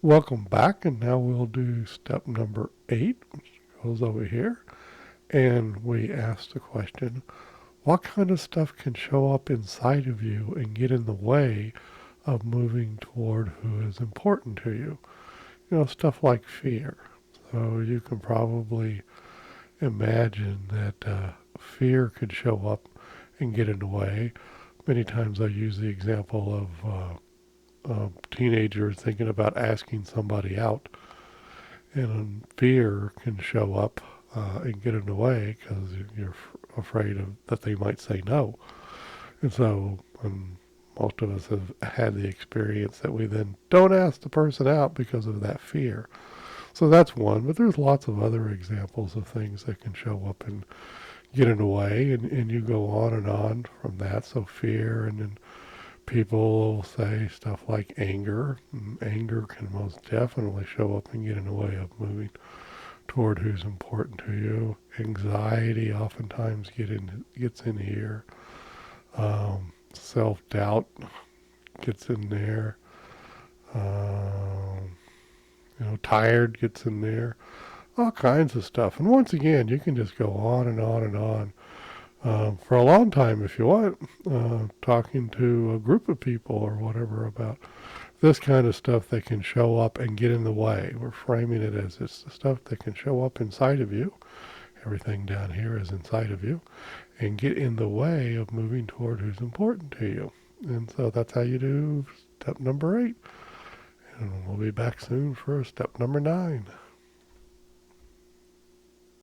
Welcome back, and now we'll do step number 8, which goes over here. And we ask the question, what kind of stuff can show up inside of you and get in the way of moving toward who is important to you? Stuff like fear. So you can probably imagine that fear could show up and get in the way. Many times I use the example of a teenager thinking about asking somebody out, and fear can show up and get in the way because you're afraid of that they might say no. And so, most of us have had the experience that we then don't ask the person out because of that fear. So that's one, but there's lots of other examples of things that can show up and get in the way, and you go on from that. So fear, and then people will say stuff like anger. Anger can most definitely show up and get in the way of moving toward who's important to you. Anxiety oftentimes gets in here. Self-doubt gets in there. Um, Tired gets in there. All kinds of stuff. And once again, you can just go on and on and on for a long time if you want, talking to a group of people or whatever about this kind of stuff that can show up and get in the way. We're framing it as it's the stuff that can show up inside of you. Everything down here is inside of you and get in the way of moving toward who's important to you. And so that's how you do step number 8. And we'll be back soon for step number 9.